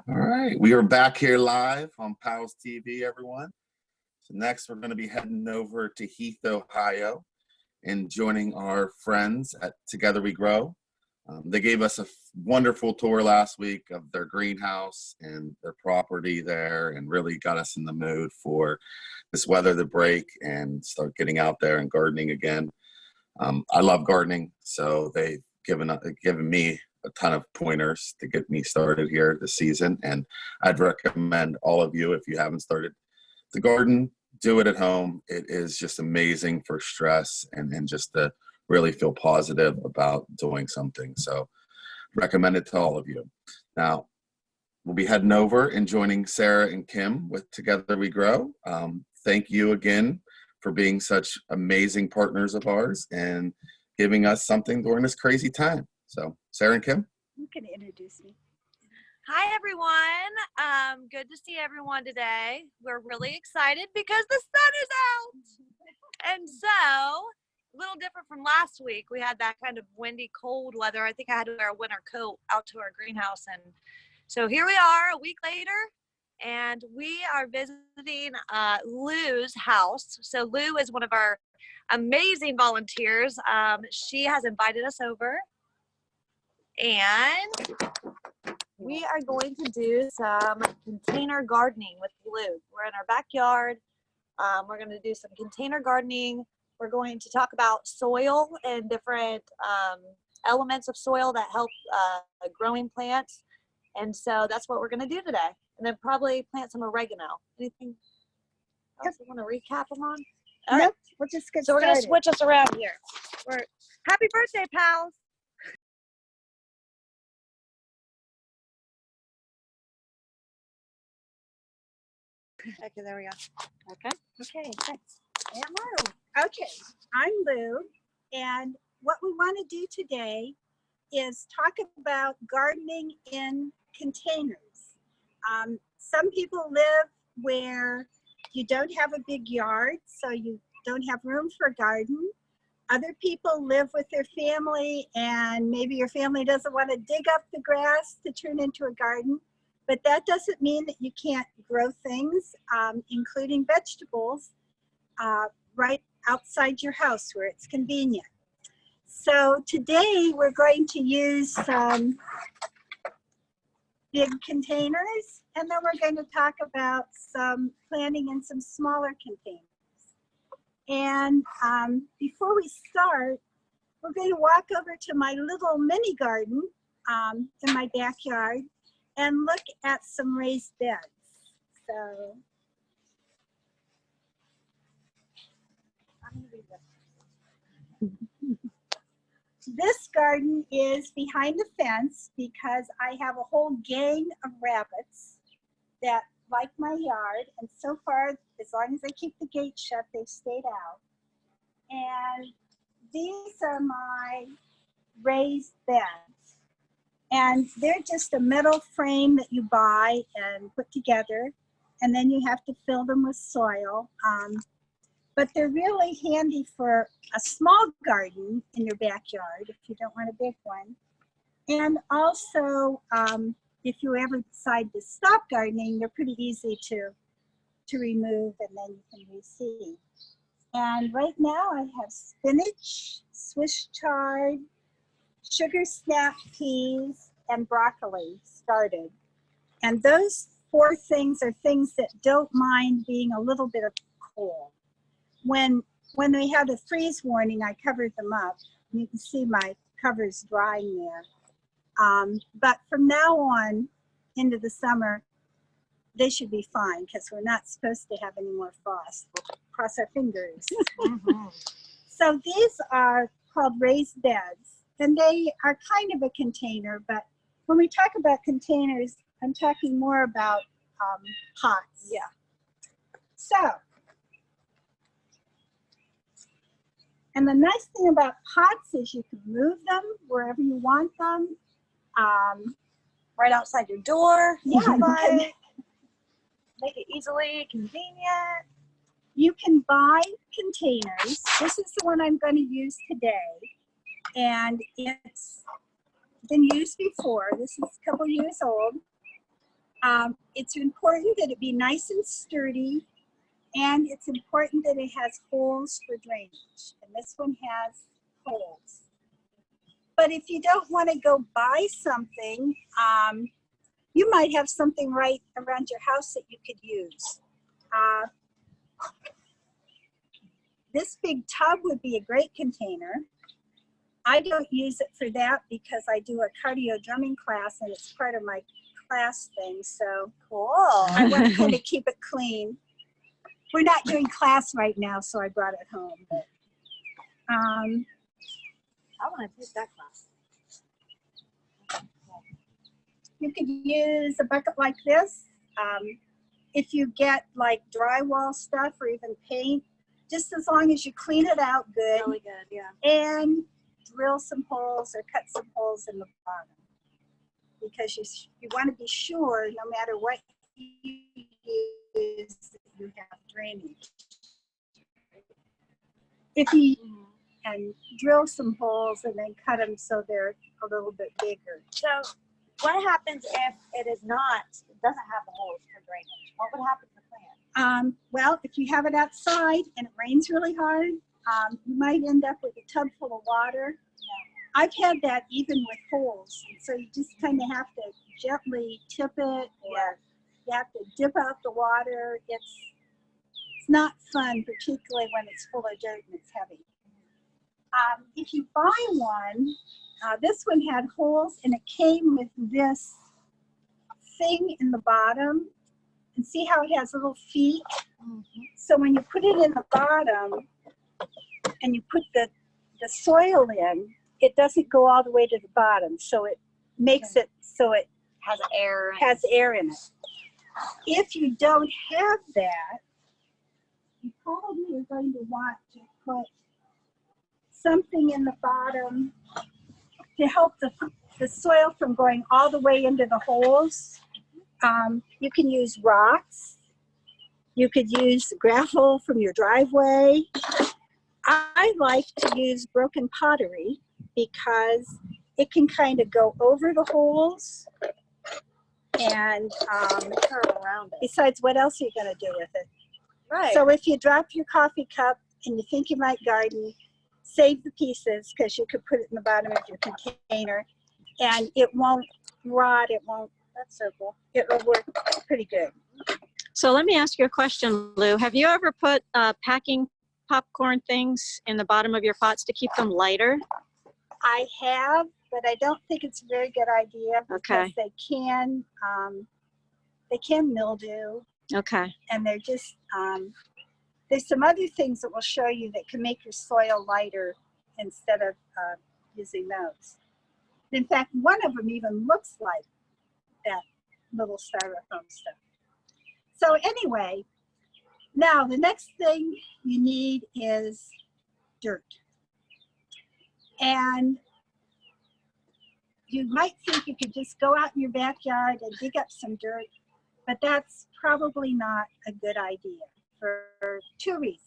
All right, we are back here live on PALS TV, everyone. So next, we're going to be heading over to Heath, Ohio, and joining our friends at Together We Grow. They gave us a wonderful tour last week of their greenhouse and their property there, and really got us in the mood for this weather to break and start getting out there and gardening again. I love gardening, so they've given me a ton of pointers to get me started here this season, and I'd recommend all of you, if you haven't started to garden, do it at home. It is just amazing for stress and just to really feel positive about doing something. So recommend it to all of you. Now, we'll be heading over and joining Sarah and Kim with Together We Grow. Thank you again for being such amazing partners of ours and giving us something during this crazy time. So, Sarah and Kim? You can introduce me. Hi, everyone. Good to see everyone today. We're really excited because the sun is out. And so, a little different from last week. We had that kind of windy, cold weather. I think I had to wear a winter coat out to our greenhouse. And so here we are a week later, and we are visiting Lou's house. So Lou is one of our amazing volunteers. She has invited us over. And we are going to do some container gardening with Lou. We're in our backyard. We're going to do some container gardening. We're going to talk about soil and different elements of soil that help growing plants. And so that's what we're going to do today. And then probably plant some oregano. Anything else you want to recap them on? All right. We'll just get So we're going to started. switch us around here. Happy birthday, pals. Okay, there we go. Okay, thanks. Hello. Okay, I'm Lou, and what we want to do today is talk about gardening in containers. Some people live where you don't have a big yard, so you don't have room for a garden. Other people live with their family, and maybe your family doesn't want to dig up the grass to turn into a garden. But that doesn't mean that you can't grow things, including vegetables, right outside your house where it's convenient. So today we're going to use some big containers, and then we're going to talk about some planting in some smaller containers. And before we start, we're going to walk over to my little mini garden in my backyard and look at some raised beds. So I'm going to read this. This garden is behind the fence because I have a whole gang of rabbits that like my yard, and so far, as long as I keep the gate shut, they've stayed out. And these are my raised beds. And they're just a metal frame that you buy and put together, and then you have to fill them with soil. But they're really handy for a small garden in your backyard if you don't want a big one. And also, if you ever decide to stop gardening, they're pretty easy to remove, and then you can reseed. And right now I have spinach, Swiss chard, sugar snap peas, and broccoli started. And those 4 things are things that don't mind being a little bit of cold. When they had a freeze warning, I covered them up. You can see my covers drying there. But from now on into the summer, they should be fine because we're not supposed to have any more frost. We'll cross our fingers. So these are called raised beds, and they are kind of a container, but when we talk about containers, I'm talking more about pots. Yeah. So, and the nice thing about pots is you can move them wherever you want them. Right outside your door. Yeah, you can, Make it easily convenient. you can buy containers. This is the one I'm going to use today. And it's been used before. This is a couple years old. It's important that it be nice and sturdy, and it's important that it has holes for drainage. And this one has holes. But if you don't want to go buy something, you might have something right around your house that you could use. This big tub would be a great container. I don't use it for that because I do a cardio drumming class and it's part of my class thing. So Cool. I want to kind of keep it clean. We're not doing class right now, so I brought it home. But, I want to take that class. you could use a bucket like this. If you get like drywall stuff or even paint, just as long as you clean it out good. Really good, yeah. And drill some holes or cut some holes in the bottom. Because you want to be sure, no matter what you use, that you have drainage. If you and drill some holes and then cut them so they're a little bit bigger. So what happens if it doesn't have the holes for drainage? What would happen to the plant? Well, if you have it outside and it rains really hard, you might end up with a tub full of water. Yeah. I've had that even with holes. So you just kind of have to gently tip it, or you have to dip out the water. It's not fun, particularly when it's full of dirt and it's heavy. If you buy one, this one had holes and it came with this thing in the bottom. And see how it has little feet? So when you put it in the bottom and you put the soil in, it doesn't go all the way to the bottom. So it makes it so it Has air. has air in it. If you don't have that, you probably are going to want to put something in the bottom to help the soil from going all the way into the holes. You can use rocks. You could use gravel from your driveway. I like to use broken pottery because it can kind of go over the holes. And around it. besides, what else are you going to do with it? Right. So if you drop your coffee cup and you think you might garden, save the pieces because you could put it in the bottom of your container and it won't rot, it won't. That's so cool. It'll work pretty good. So let me ask you a question, Lou. Have you ever put packing popcorn things in the bottom of your pots to keep them lighter? I have, but I don't think it's a very good idea because Okay. they can mildew, Okay. and they're just there's some other things that will show you that can make your soil lighter instead of using those. In fact, one of them even looks like that little styrofoam stuff. So anyway, now the next thing you need is dirt. And you might think you could just go out in your backyard and dig up some dirt, but that's probably not a good idea for two reasons.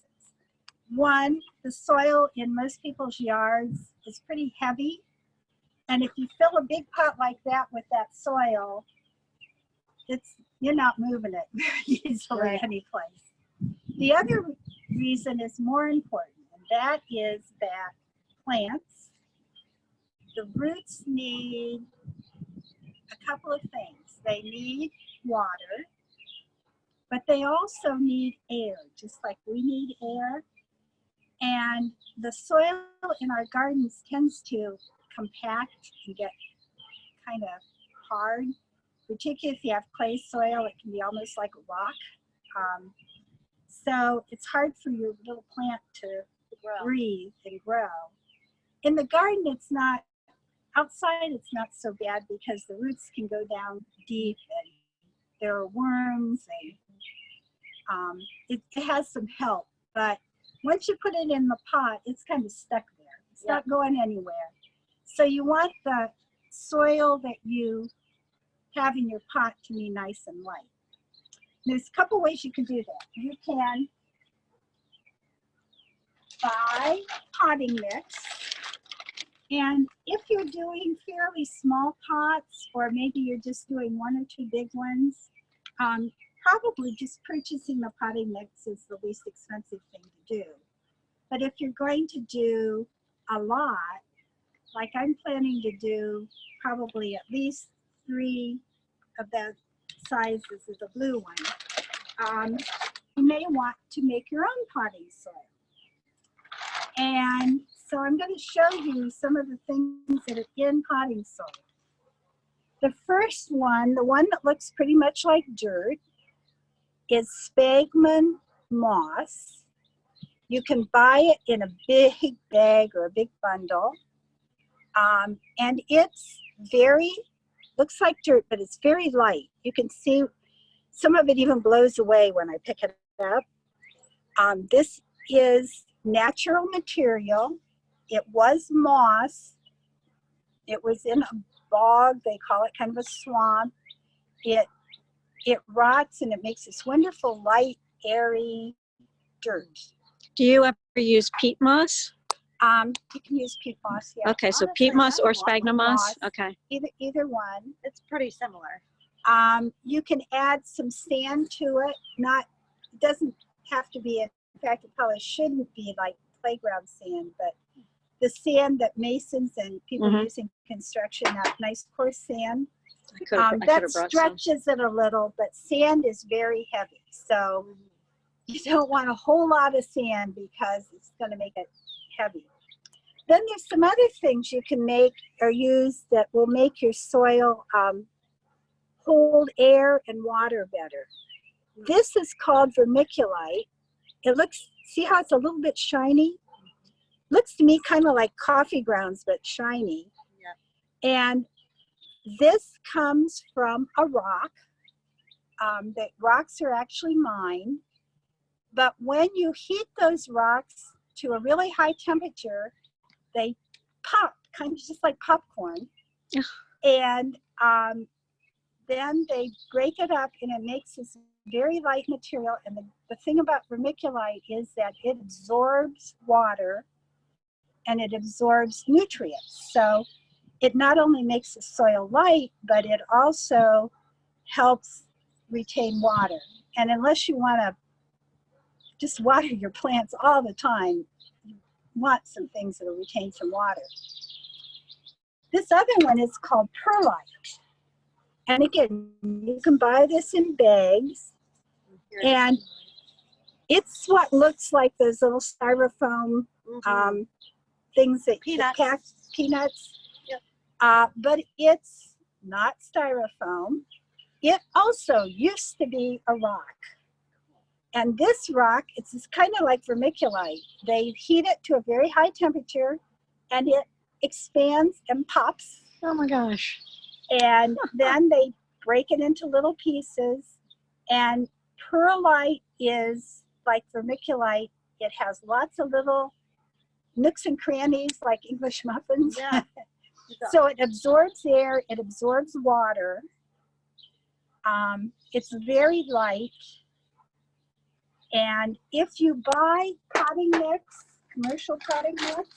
One, the soil in most people's yards is pretty heavy. And if you fill a big pot like that with that soil, you're not moving it very easily any place. The other reason is more important, and that is that plants, the roots need a couple of things. They need water, but they also need air, just like we need air. And the soil in our gardens tends to compact and get kind of hard, particularly if you have clay soil. It can be almost like a rock. So it's hard for your little plant to breathe and grow. In the garden, it's not, outside it's not so bad because the roots can go down deep and there are worms and it has some help. But once you put it in the pot, it's kind of stuck there. It's not going anywhere. So you want the soil that you have in your pot to be nice and light. There's a couple ways you can do that. You can buy potting mix And if you're doing fairly small pots, or maybe you're just doing 1 or 2 big ones, probably just purchasing the potting mix is the least expensive thing to do. But if you're going to do a lot, like I'm planning to do probably at least 3 of the sizes of the blue one, you may want to make your own potting soil. And so I'm going to show you some of the things that are in potting soil. The first one, the one that looks pretty much like dirt, is sphagnum moss. You can buy it in a big bag or a big bundle. And it's looks like dirt, but it's very light. You can see some of it even blows away when I pick it up. This is natural material. It was moss. It was in a bog. They call it kind of a swamp. It rots and it makes this wonderful light, airy dirt. Do you ever use peat moss? You can use peat moss. Yeah. Okay, so peat moss or sphagnum moss. Okay. Either one. It's pretty similar. You can add some sand to it. It doesn't have to be. In fact, it probably shouldn't be like playground sand, but the sand that masons and people use in construction, that nice coarse sand, that stretches it a little, but sand is very heavy. So you don't want a whole lot of sand because it's going to make it heavy. Then there's some other things you can make or use that will make your soil hold air and water better. This is called vermiculite. It looks, see how it's a little bit shiny? Looks to me kind of like coffee grounds, but shiny. Yeah. And this comes from a rock. The rocks are actually mined. But when you heat those rocks to a really high temperature, they pop, kind of just like popcorn. And then they break it up and it makes this very light material. And the thing about vermiculite is that it absorbs water and it absorbs nutrients. So it not only makes the soil light, but it also helps retain water. And unless you want to just water your plants all the time, you want some things that will retain some water. This other one is called perlite. And again, you can buy this in bags. And it's what looks like those little styrofoam things that you pack, peanuts. Yep. But it's not styrofoam. It also used to be a rock. And this rock, it's kind of like vermiculite. They heat it to a very high temperature and it expands and pops. Oh my gosh. And then they break it into little pieces. And perlite is like vermiculite. It has lots of little nooks and crannies like English muffins. Yeah. So it absorbs air, it absorbs water. It's very light. And if you buy potting mix, commercial potting mix,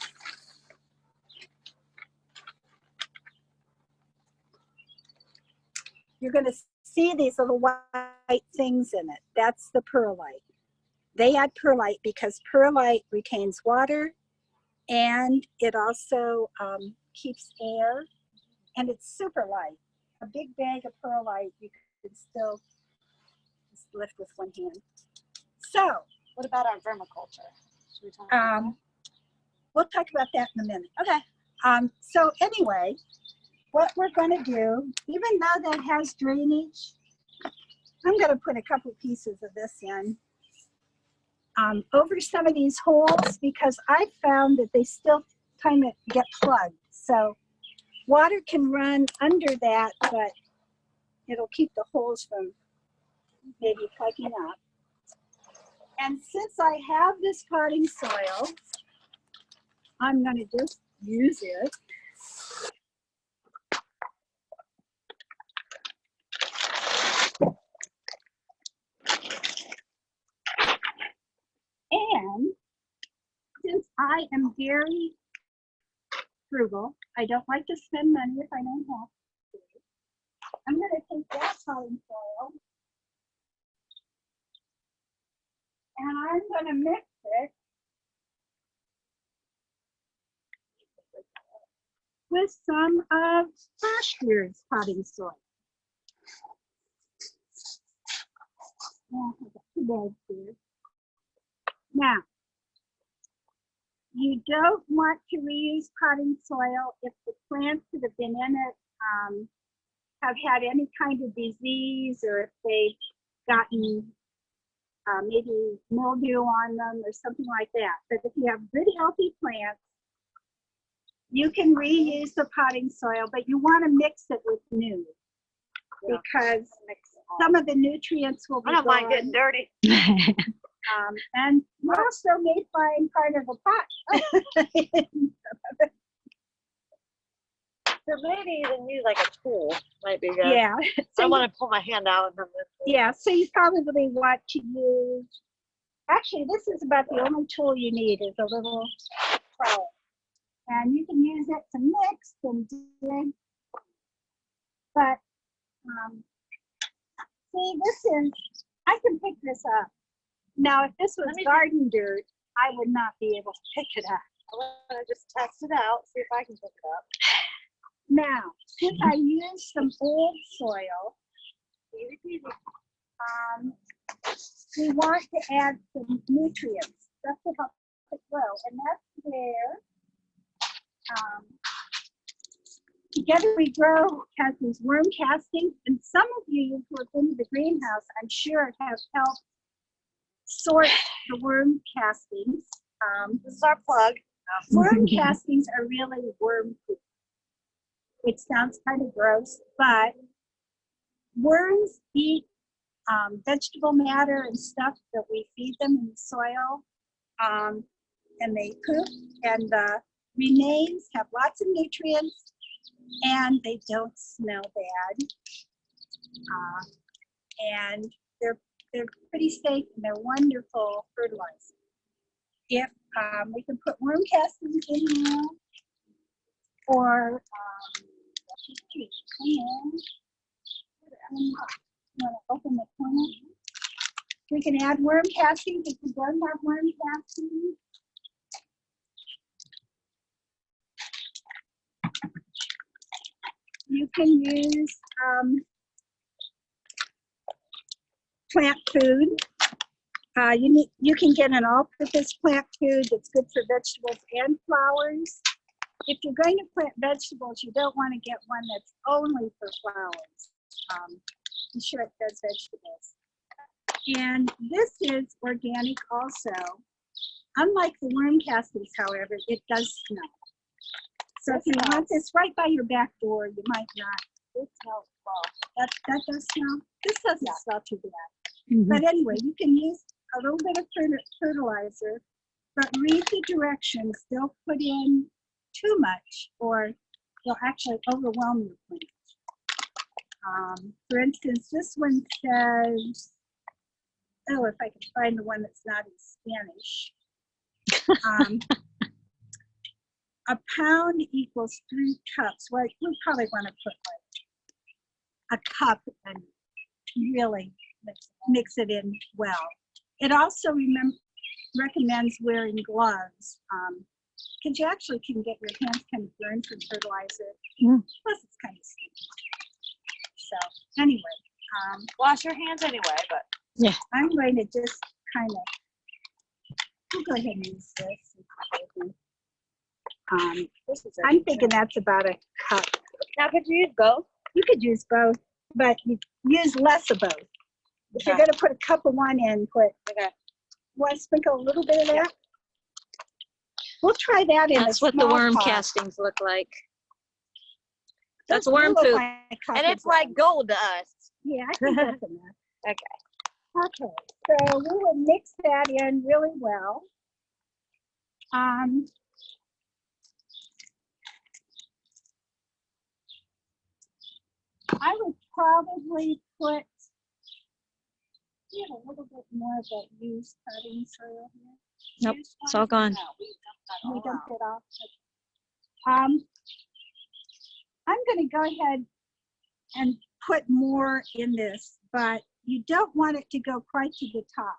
you're going to see these little white things in it. That's the perlite. They add perlite because perlite retains water and it also keeps air, and it's super light. A big bag of perlite you could still just lift with one hand. So, what about our vermiculture? Should we talk about that? We'll talk about that in a minute. Okay. So anyway, what we're going to do, even though that has drainage, I'm going to put a couple pieces of this in over some of these holes because I found that they still kind of get plugged. So water can run under that, but it'll keep the holes from maybe plugging up. And since I have this potting soil, I'm going to just use it. And since I am very frugal. I don't like to spend money if I don't have to. I'm going to take that potting soil and I'm going to mix it with some of last year's potting soil. Yeah, I got 2 bags here. Now, you don't want to reuse potting soil if the plants that have been in it have had any kind of disease, or if they've gotten maybe mildew on them or something like that. But if you have good, healthy plants, you can reuse the potting soil, but you want to mix it with new, because some of the nutrients will be I don't mind gone. getting dirty. And you also may find part of a pot. So maybe even use like a tool might be good. Yeah. I So don't want to pull my hand out and then yeah, so you probably want to use, actually this is about the only tool you need is a little trowel. And you can use it to mix and dig. But see, this is, I can pick this up. Now if this was garden dirt, I would not be able to pick it up. I want to just test it out, see if I can pick it up. Now, since I used some old soil, we want to add some nutrients just to help it grow. And that's where Together We Grow has these worm castings. And some of you who have been to the greenhouse, I'm sure, have helped sort the worm castings. This is our plug. Worm castings are really worm food. It sounds kind of gross, but worms eat vegetable matter and stuff that we feed them in the soil, and they poop, and the remains have lots of nutrients, and they don't smell bad, and they're pretty safe, and they're wonderful fertilizer. If we can put worm castings in there, or you want to open the corner? We can add worm castings if you don't have worm castings. You can use plant food. You can get an all-purpose plant food that's good for vegetables and flowers. If you're going to plant vegetables, you don't want to get one that's only for flowers. Be sure it does vegetables. And this is organic also. Unlike the worm castings, however, it does smell. So if you want this right by your back door, you might not. This smells well. That does smell. This doesn't smell too bad. Mhm. But anyway, you can use a little bit of fertilizer, but read the directions. Don't put in too much, or they'll actually overwhelm your plant. For instance, this one says, oh, if I can find the one that's not in Spanish. A pound equals 3 cups. Well, we probably want to put like a cup and really mix it in well. It also recommends wearing gloves, because you actually can get your hands kind of burned from fertilizer. Plus, it's kind of sticky. So anyway, Wash your hands anyway, but I'm going to just kind of, we'll go ahead and use this. I'm thinking that's about a cup. now could you use both? You could use both, but you use less of both. If you're going to put a cup of one in, want to sprinkle a little bit of that? We'll try that in That's a what the small worm pot. castings look like. That's Those worm look food. like And it's coffee like grounds. gold to us. Yeah, I think that's enough. Okay. Okay, so we will mix that in really well. I would probably put a little bit more of that used potting soil here. Nope, it's all gone. We dumped it off. I'm going to go ahead and put more in this, but you don't want it to go quite to the top.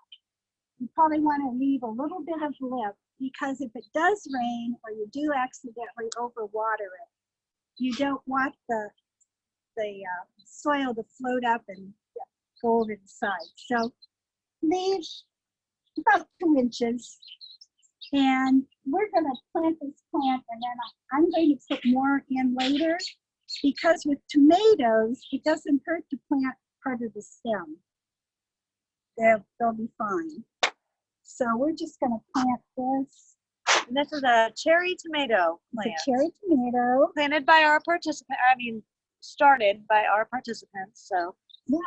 You probably want to leave a little bit of lip, because if it does rain or you do accidentally overwater it, you don't want the soil to float up and go over the side. So leave about 2 inches, and we're going to plant this plant, and then I'm going to put more in later, because with tomatoes, it doesn't hurt to plant part of the stem. They'll be fine. So we're just going to plant this. And this is a cherry tomato plant. It's a cherry tomato. Planted by our started by our participants. So Yeah.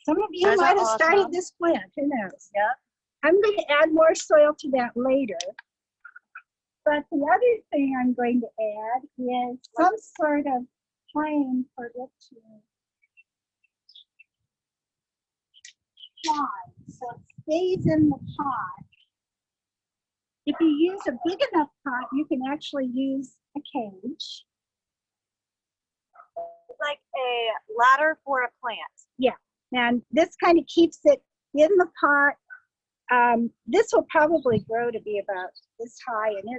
Some of you Those are might have awesome. started this plant. Who knows? yeah. I'm going to add more soil to that later. But the other thing I'm going to add is some sort of frame for it to fly, so it stays in the pot. If you use a big enough pot, you can actually use a cage. Like a ladder for a plant. And this kind of keeps it in the pot. This will probably grow to be about this high, and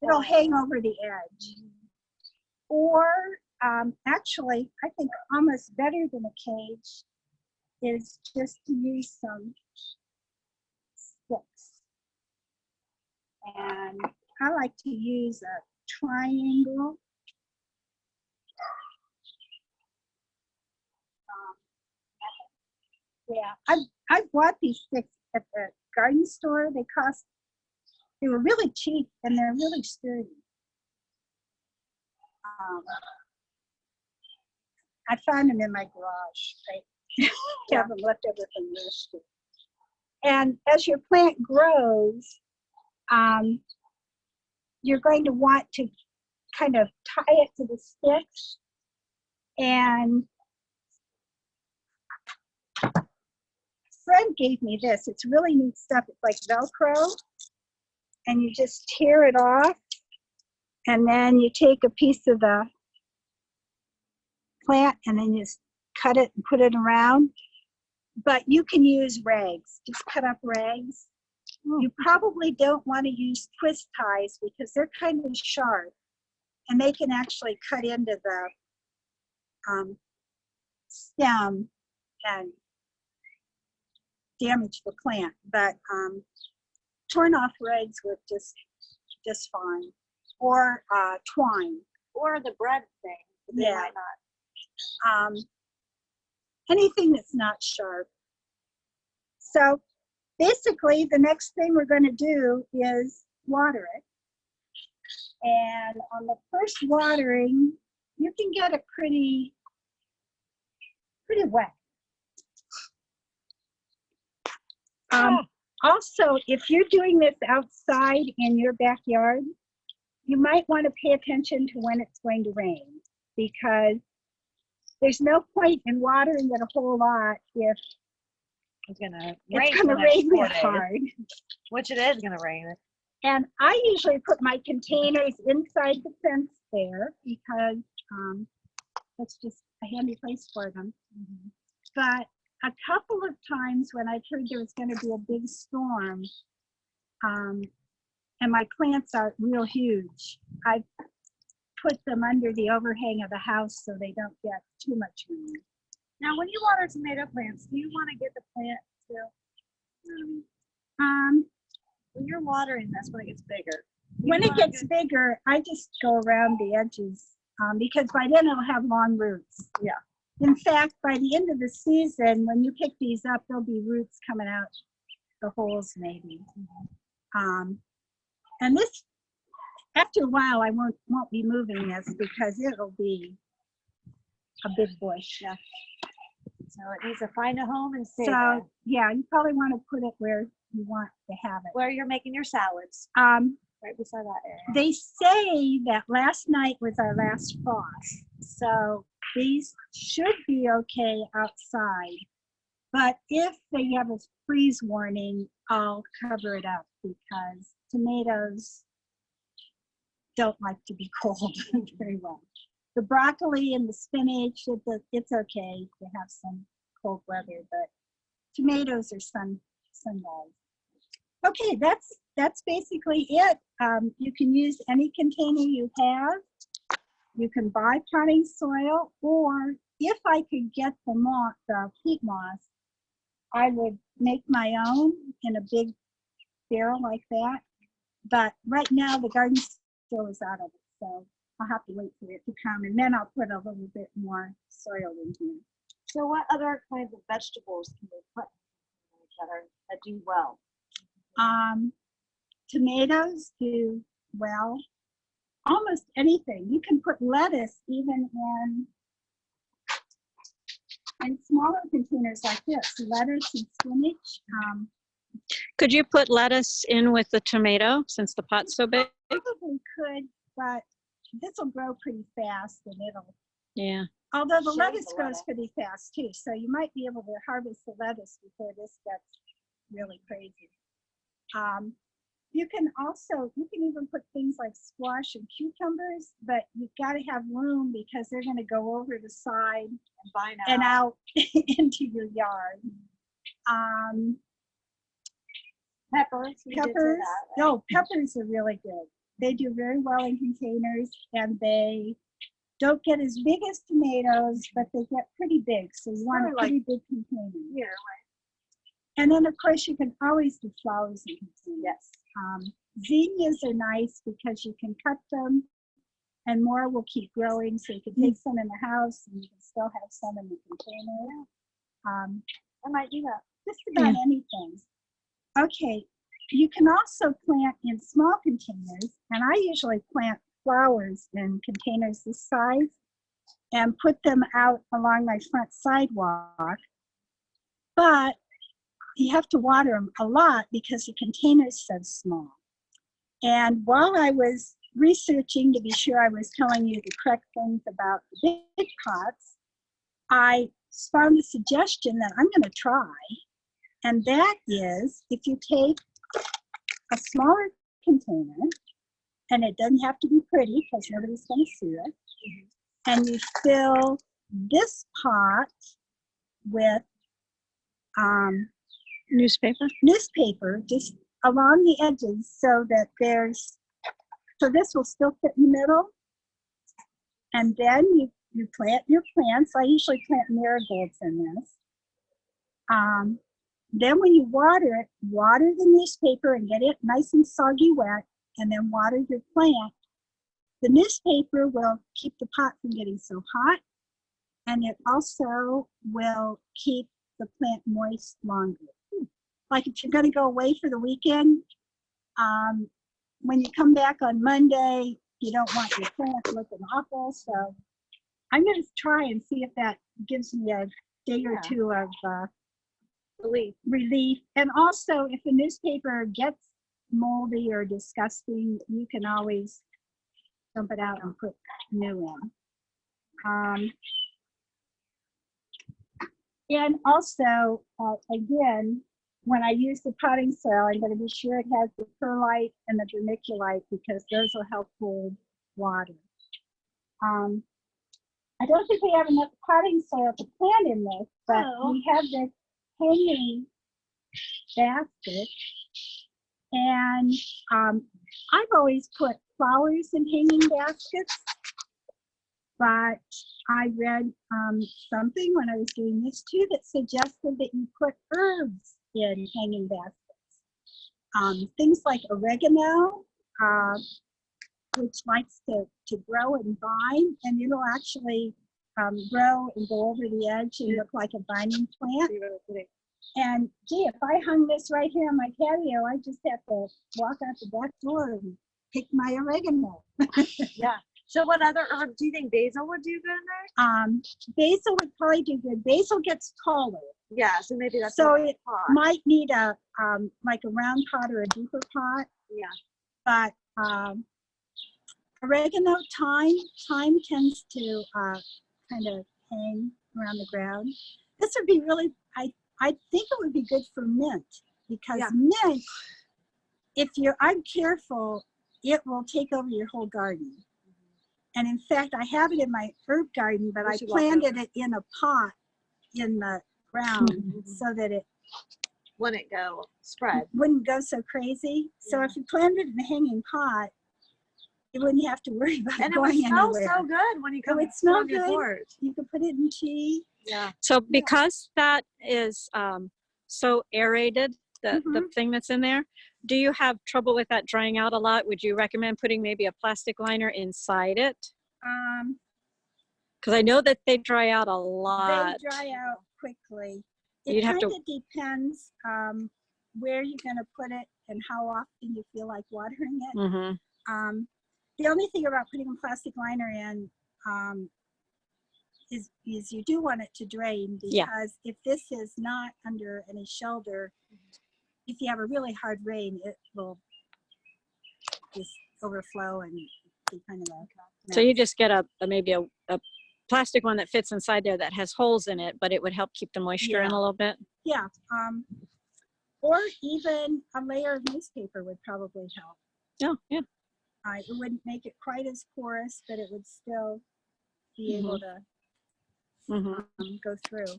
it'll hang over the edge. Or actually, I think almost better than a cage is just to use some sticks. And I like to use a triangle. Yeah, I bought these sticks at the garden store. They were really cheap, and they're really sturdy. I found them in my garage. I have them left over from yesterday. And as your plant grows, you're going to want to kind of tie it to the sticks. And a friend gave me this. It's really neat stuff. It's like Velcro. And you just tear it off. And then you take a piece of the plant and then you just cut it and put it around. But you can use rags. Just cut up rags. You probably don't want to use twist ties because they're kind of sharp. And they can actually cut into the stem and damage the plant. But torn off rags work just fine. Or twine. Or the bread thing. They Yeah. might not. Anything that's not sharp. So basically, the next thing we're going to do is water it. And on the first watering, you can get it pretty wet. Also, if you're doing this outside in your backyard, you might want to pay attention to when it's going to rain, because there's no point in watering it a whole lot if It's gonna rain. it's for going the to next rain 4 real days, hard. Which it is gonna rain. And I usually put my containers inside the fence there because that's just a handy place for them. But a couple of times when I heard there was going to be a big storm, and my plants are real huge, I put them under the overhang of the house so they don't get too much rain. Now, when you water tomato plants, do you want to get the plant still? When you're watering this, when it gets bigger. When it gets bigger, I just go around the edges because by then it'll have long roots. Yeah. In fact, by the end of the season, when you pick these up, there'll be roots coming out the holes maybe. And this, after a while, I won't be moving this because it'll be a big bush. Yeah. So it needs to find a home and stay So there. yeah, you probably want to put it where you want to have it. Where you're making your salads, right beside that area. They say that last night was our last frost, so these should be okay outside. But if they have a freeze warning, I'll cover it up because tomatoes don't like to be cold very well. The broccoli and the spinach, it's okay to have some cold weather, but tomatoes are sun-wise. Okay, that's basically it. You can use any container you have. You can buy potting soil, or if I could get the peat moss, I would make my own in a big barrel like that. But right now the garden still is out of it, so I'll have to wait for it to come, and then I'll put a little bit more soil in here. So what other kinds of vegetables can we put that do well? Tomatoes do well. Almost anything. You can put lettuce even in smaller containers like this. Lettuce and spinach. Could you put lettuce in with the tomato since the pot's so big? Probably could, but this will grow pretty fast, and Yeah. although the Shade lettuce the grows lettuce. pretty fast too, so you might be able to harvest the lettuce before this gets really crazy. You can even put things like squash and cucumbers, but you've got to have room because they're going to go over the side and out into your yard. Peppers. Peppers, peppers are really good. They do very well in containers, and they don't get as big as tomatoes, but they get pretty big. So you want a pretty big container. Here, And then, of course, you can always do flowers in containers. yes. Zinnias are nice because you can cut them, and more will keep growing. So you can take some in the house, and you can still have some in the container. I might do that. Just about anything. Okay, you can also plant in small containers, and I usually plant flowers in containers this size and put them out along my front sidewalk. But you have to water them a lot because the container is so small. And while I was researching to be sure I was telling you the correct things about the big pots, I found a suggestion that I'm going to try. And that is, if you take a smaller container, and it doesn't have to be pretty because nobody's going to see it, and you fill this pot with newspaper just along the edges so that so this will still fit in the middle. And then you plant your plants. I usually plant marigolds in this. Then when you water the newspaper and get it nice and soggy wet, and then water your plant. The newspaper will keep the pot from getting so hot, and it also will keep the plant moist longer. Like if you're going to go away for the weekend, when you come back on Monday, you don't want your plant looking awful. So I'm going to try and see if that gives me a day or two of relief. And also, if the newspaper gets moldy or disgusting, you can always dump it out and put new in. And also, again, when I use the potting soil, I'm going to be sure it has the perlite and the vermiculite because those will help hold water. I don't think we have enough potting soil to plant in this, but we have this hanging basket. And I've always put flowers in hanging baskets, but I read something when I was doing this too that suggested that you put herbs in hanging baskets. Things like oregano, which likes to grow and vine, and it'll actually grow and go over the edge and look like a vining plant. And gee, if I hung this right here on my patio, I just have to walk out the back door and pick my oregano. Yeah. So what other herb do you think basil would do good in there? Basil would probably do good. Basil gets taller. Yeah, so maybe that's So a it pot. might need a like a round pot or a deeper pot. Yeah. But oregano, thyme tends to kind of hang around the ground. This would be really, I think it would be good for mint because mint, I'm careful it will take over your whole garden. And in fact, I have it in my herb garden, but I planted it in a pot in the ground so that it Wouldn't go spread. wouldn't go so crazy. So if you planted it in a hanging pot, you wouldn't have to worry about And it it would going smell anywhere. so good when you It come would smell on your good. porch. You could put it in tea. Yeah. So because that is so aerated, the thing that's in there, do you have trouble with that drying out a lot? Would you recommend putting maybe a plastic liner inside it? Because I know that they dry out a lot. They dry out quickly. You'd It have kind to- of depends where you're going to put it and how often you feel like watering it. Mm-hmm. The only thing about putting a plastic liner in is you do want it to drain, because if this is not under any shelter, if you have a really hard rain, it will just overflow and be kind of a mess. So you just get maybe a plastic one that fits inside there that has holes in it, but it would help keep the moisture in a little bit. Yeah. Or even a layer of newspaper would probably help. Oh, yeah. It wouldn't make it quite as porous, but it would still be able to go through.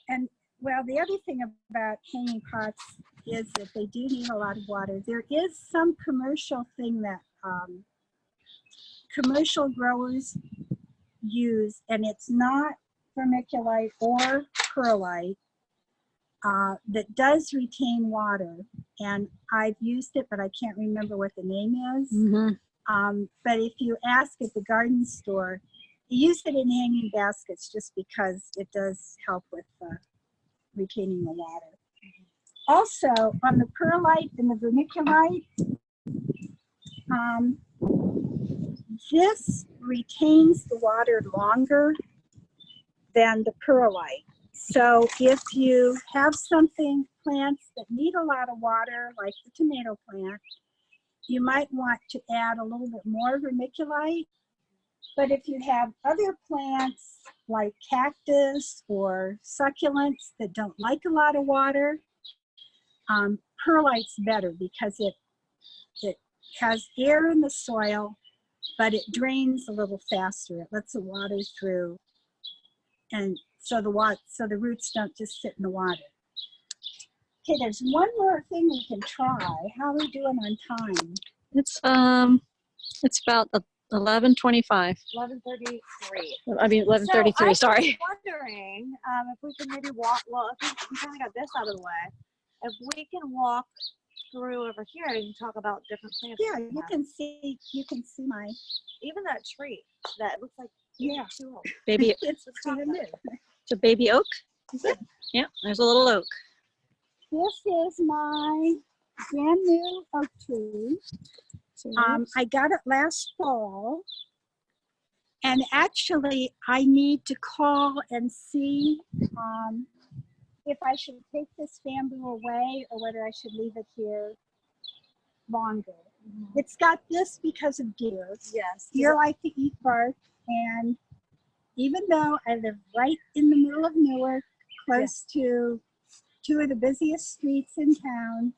And well, the other thing about hanging pots is that they do need a lot of water. There is some commercial thing that commercial growers use, and it's not vermiculite or perlite, that does retain water. And I've used it, but I can't remember what the name is. But if you ask at the garden store, you use it in hanging baskets just because it does help with retaining the water. Also, on the perlite and the vermiculite, this retains the water longer than the perlite. So if you have plants that need a lot of water, like the tomato plant, you might want to add a little bit more vermiculite. But if you have other plants like cactus or succulents that don't like a lot of water, perlite's better because it has air in the soil, but it drains a little faster. It lets the water through, and so the roots don't just sit in the water. Okay, there's one more thing we can try. How are we doing on time? It's about 11:25. 11:33. I mean 11:33. So I sorry. was wondering if we could maybe walk. Well, I think we kind of got this out of the way. If we can walk through over here and talk about different plants. Yeah, you can see my even that tree that looks like too old. Baby, it's even new. it's a baby oak. Is it? Yeah, there's a little oak. This is my brand new oak tree. I got it last fall, and actually I need to call and see if I should take this bamboo away or whether I should leave it here longer. It's got this because of deer. Yes. Deer like to eat bark, and even though I live right in the middle of Newark, close to two of the busiest streets in town,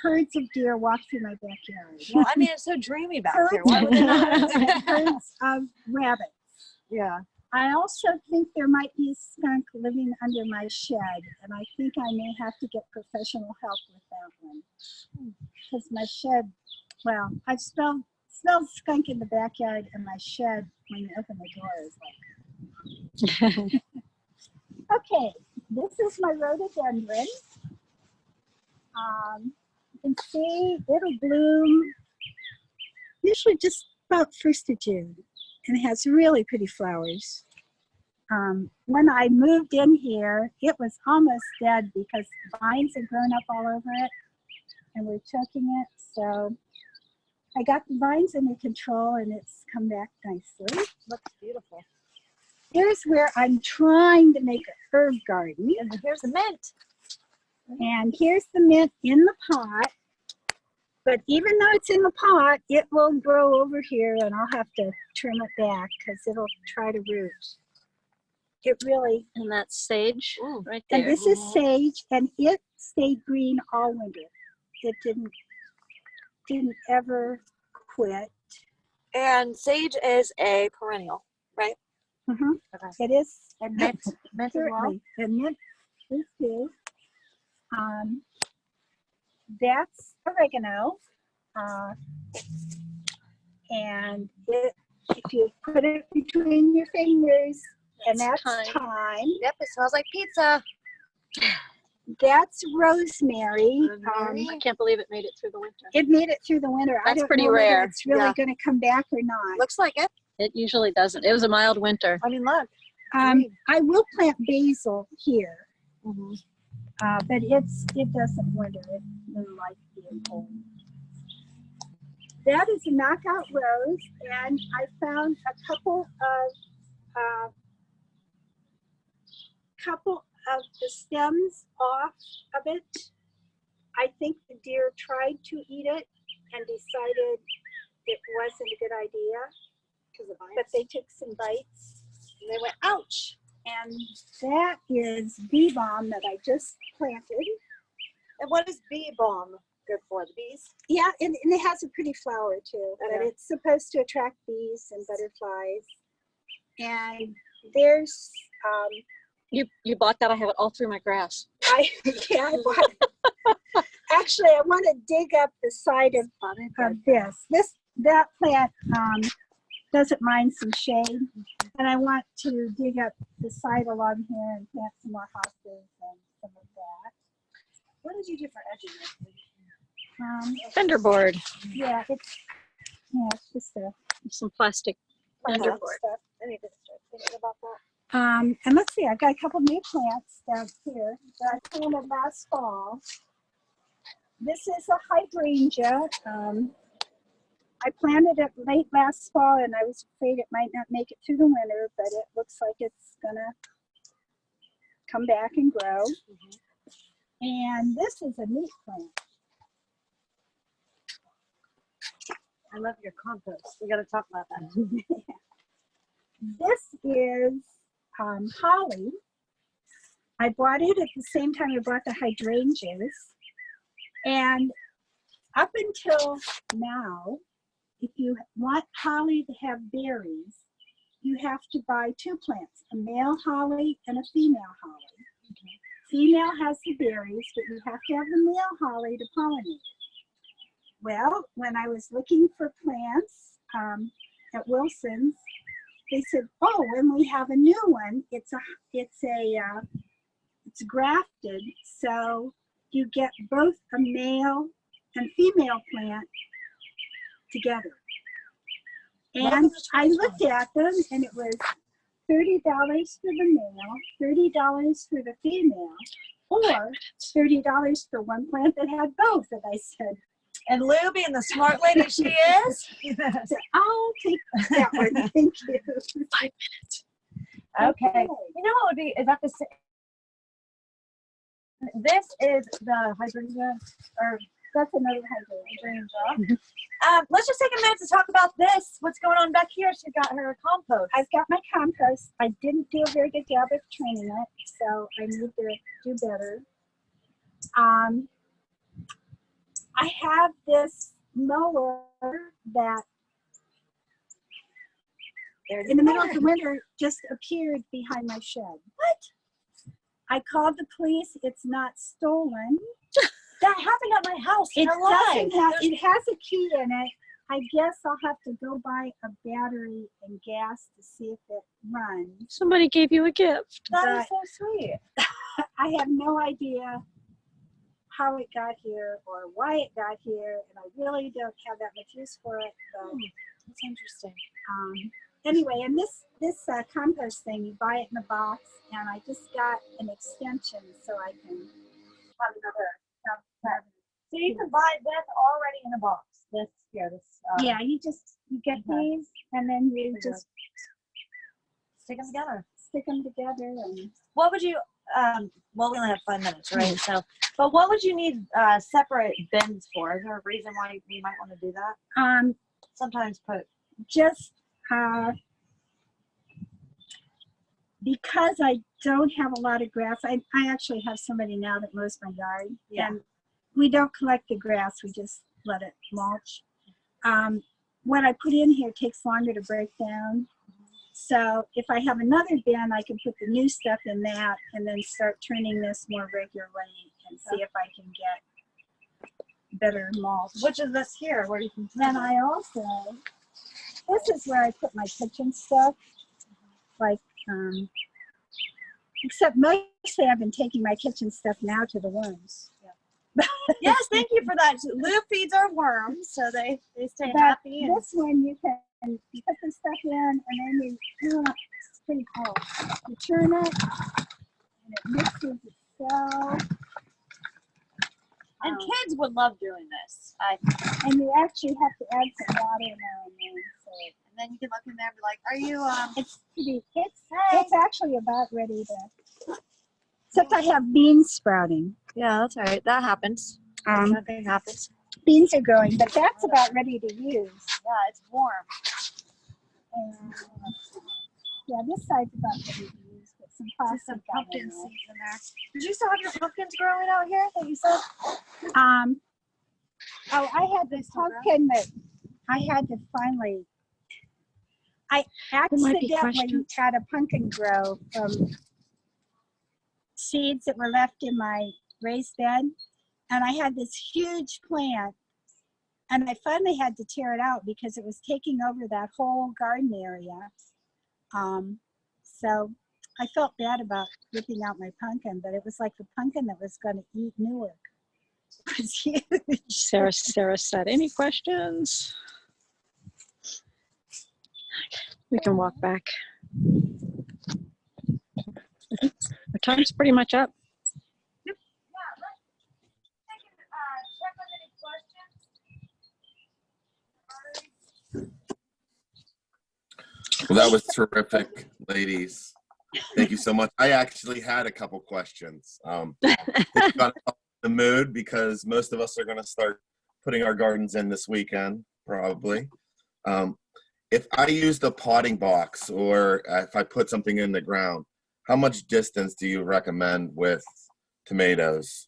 herds of deer walk through my backyard. Well, I mean, it's so dreamy back Herds here. Why would they not? and herds of rabbits. Yeah. I also think there might be a skunk living under my shed, and I think I may have to get professional help with that one. Because my shed, well, I've smelled skunk in the backyard, and my shed, when you open the door, is like... Okay, this is my rhododendron. You can see it'll bloom usually just about 1st of June, and it has really pretty flowers. When I moved in here, it was almost dead because vines had grown up all over it and were choking it. So I got the vines under control, and it's come back nicely. Looks beautiful. Here's where I'm trying to make an herb garden. And here's the mint. And here's the mint in the pot. But even though it's in the pot, it will grow over here, and I'll have to trim it back because it'll try to root. It really... And that's sage right there. And this is sage, and it stayed green all winter. It didn't didn't ever quit. And sage is a perennial, right? Mm-hmm. Okay. It is. And mint as well? Certainly. And mint is too. That's oregano. And if you put it between your fingers, and that's thyme. Yep, it smells like pizza. That's rosemary. I can't believe it made it through the winter. It made it through the winter. That's I don't pretty know rare. whether it's really going to come back or not. Looks like it. It usually doesn't. It was a mild winter. I mean, look. I will plant basil here, Mm-hmm. but it doesn't winter. It doesn't like being cold. That is a knockout rose, and I found a couple of the stems off of it. I think the deer tried to eat it and decided it wasn't a good idea, but they took some bites. And they went, ouch. And that is bee balm that I just planted. And what is bee balm good for? The bees? Yeah, and it has a pretty flower too, but Okay. it's supposed to attract bees and butterflies. And there's, You bought that? I have it all through my grass. I bought it. Actually, I want to dig up the side of this. That plant doesn't mind some shade, and I want to dig up the side along here and plant some more hostas and some of that. What did you do for edging? Fender board. Yeah, it's just Some plastic fender stuff. board. I need to start thinking about that. And let's see, I've got a couple new plants down here that I planted last fall. This is a hydrangea. I planted it late last fall, and I was afraid it might not make it through the winter, but it looks like it's gonna come back and grow. And this is a neat plant. I love your compost. We got to talk about that. This is holly. I bought it at the same time I bought the hydrangeas. And up until now, if you want holly to have berries, you have to buy two plants, a male holly and a female holly. Female has the berries, but you have to have the male holly to pollinate. Well, when I was looking for plants at Wilson's, they said, "Oh, when we have a new one, it's grafted, so you get both a male and female plant together." And I looked at them, and it was $30 for the male, $30 for the female, or $30 for one plant that had both. And I said, And Lou, being the smart lady she is, "I'll take that one, thank you." 5 minutes. okay. You know what would be, is that the same? This is the hydrangea, or That's another hydrangea. hydrangea. Let's just take a minute to talk about this. What's going on back here? She's got her compost. I've got my compost. I didn't do a very good job of training it, so I need to do better. I have this mower that in the middle of the winter just appeared behind my shed. What? I called the police. It's not stolen. That happened at my house. It You're lying. doesn't have, it has a key in it. I guess I'll have to go buy a battery and gas to see if it runs. Somebody gave you a gift. That is so sweet. I have no idea how it got here or why it got here, and I really don't have that much use for it. But, That's interesting. anyway, and this compost thing, you buy it in a box, and I just got an extension so I can have another. So you can buy this already in a box. This here, this. Yeah, you get these, and then you just Stick them together. stick them together. And What would you? Well, we only have 5 minutes, right? So, but what would you need separate bins for? Is there a reason why we might want to do that? Sometimes put. just because I don't have a lot of grass, I actually have somebody now that mows my yard. Yeah. And we don't collect the grass, we just let it mulch. What I put in here takes longer to break down. So if I have another bin, I can put the new stuff in that and then start turning this more regularly and see if I can get better mulch. Which is this here, where you can. Then I also, this is where I put my kitchen stuff, like, except mostly I've been taking my kitchen stuff now to the worms. Yes, thank you for that. Lou feeds our worms, so they stay But happy. And this one you can put the stuff in and then it's pretty cool. You turn it and it mixes itself. and kids would love doing this. And you actually have to add some water now and then. So And then you can look in there and be like, "Are you it's pretty, it's actually about ready to, except I have beans sprouting. Yeah, that's all right. That happens. Nothing happens. Beans are growing, but that's about ready to use. Yeah, it's warm. And yeah, this side's about ready to use, but some Just plastic some got pumpkin in seeds in there. Did you still have your pumpkins growing out here that you said? there. Oh, I had this pumpkin that I had to finally. I might be accidentally questions. had a pumpkin grow from seeds that were left in my raised bed, and I had this huge plant, and I finally had to tear it out because it was taking over that whole garden area. So I felt bad about ripping out my pumpkin, but it was like the pumpkin that was going to eat Newark. It was huge. Sarah said, any questions? We can walk back. Our time's pretty much up. Yeah, check on any questions. Well, that was terrific, ladies. Thank you so much. I actually had a couple questions. It's got the mood because most of us are going to start putting our gardens in this weekend, probably. If I use the potting box or if I put something in the ground, how much distance do you recommend with tomatoes?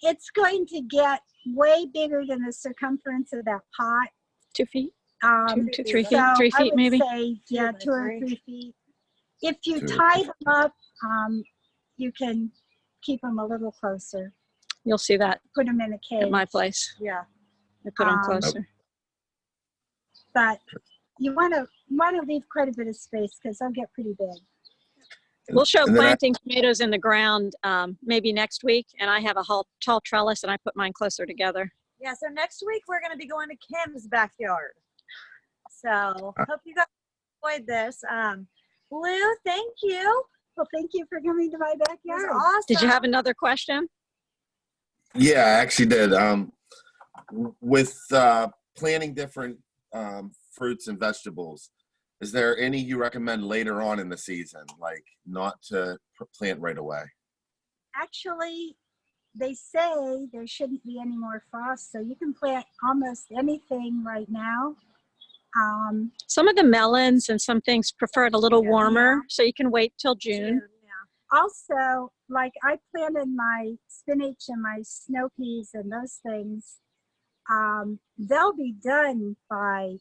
It's going to get way bigger than the circumference of that pot. 2 feet? 2 to 3 feet, so 3 I feet would maybe? say, yeah, 2 or 3 feet. If you tie them up, you can keep them a little closer. You'll see that Put them in a cage. at my place. Yeah. I put them closer. But you want to leave quite a bit of space because they'll get pretty big. We'll show And then planting tomatoes in the ground maybe next week, and I have a tall trellis, and I put mine closer together. Yeah, so next week we're going to be going to Kim's backyard. So hope you guys enjoyed this. Lou, thank you. Well, thank you for coming to my It was backyard. awesome. Did you have another question? Yeah, I actually did. With planting different fruits and vegetables, is there any you recommend later on in the season, like not to plant right away? Actually, they say there shouldn't be any more frost, so you can plant almost anything right now. Some of the melons and some things prefer it a little warmer, so you can wait till June. Yeah. Also, like I planted my spinach and my snow peas and those things. They'll be done by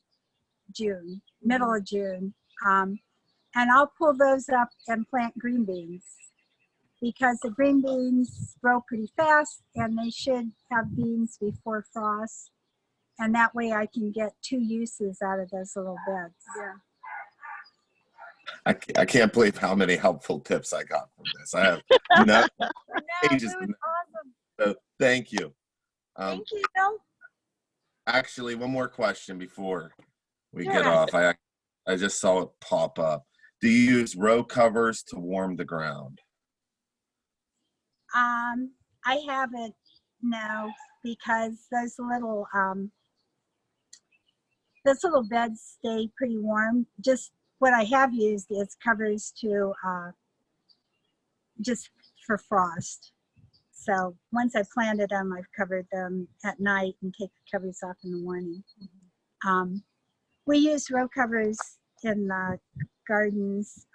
June, middle of June. And I'll pull those up and plant green beans because the green beans grow pretty fast and they should have beans before frost. And that way I can get 2 uses out of those little beds. Yeah. I can't believe how many helpful tips I got from this. I have no pages. It was awesome. So thank you. Thank you. Actually, one more question before we Yeah. get off. I just saw it pop up. Do you use row covers to warm the ground? I haven't, no, because those little beds stay pretty warm. Just what I have used is covers to just for frost. So once I planted them, I've covered them at night and take the covers off in the morning. We use row covers in the gardens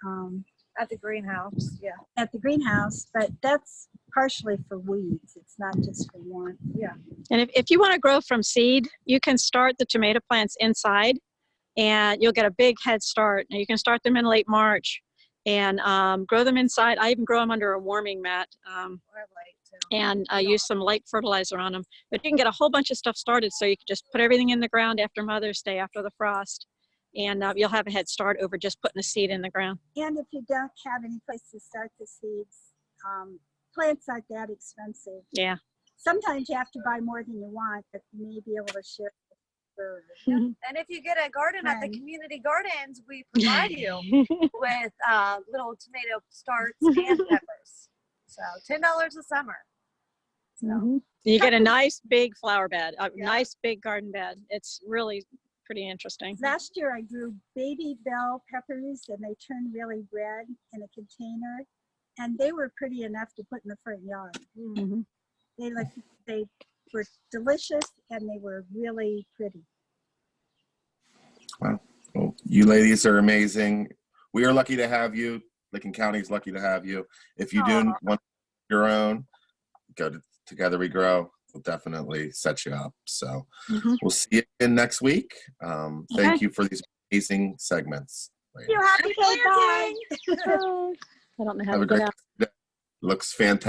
At the greenhouse. Yeah. at the greenhouse, but that's partially for weeds. It's not just for one. Yeah. And if you want to grow from seed, you can start the tomato plants inside and you'll get a big head start. And you can start them in late March and grow them inside. I even grow them under a warming mat and use some light fertilizer on them. But you can get a whole bunch of stuff started, so you can just put everything in the ground after Mother's Day, after the frost. And you'll have a head start over just putting a seed in the ground. And if you don't have any place to start the seeds, plants aren't that expensive. Yeah. Sometimes you have to buy more than you want, but you may be able to share it with And if you get a garden at the community gardens, we provide you with little tomato starts and peppers. So $10 a summer. So You get a nice big flower bed, a nice big garden bed. It's really pretty interesting. Last year I grew baby bell peppers and they turned really red in a container, and they were pretty enough to put in the front yard. Mm-hmm. They were delicious and they were really pretty. Wow. Well, you ladies are amazing. We are lucky to have you. Lincoln County is lucky to have you. If you do want your own, go to Together We Grow. We'll definitely set you up. So we'll see you again next week. Thank you for these amazing segments. you happy planting. I don't know how Have to a get great out. day. Looks fantastic.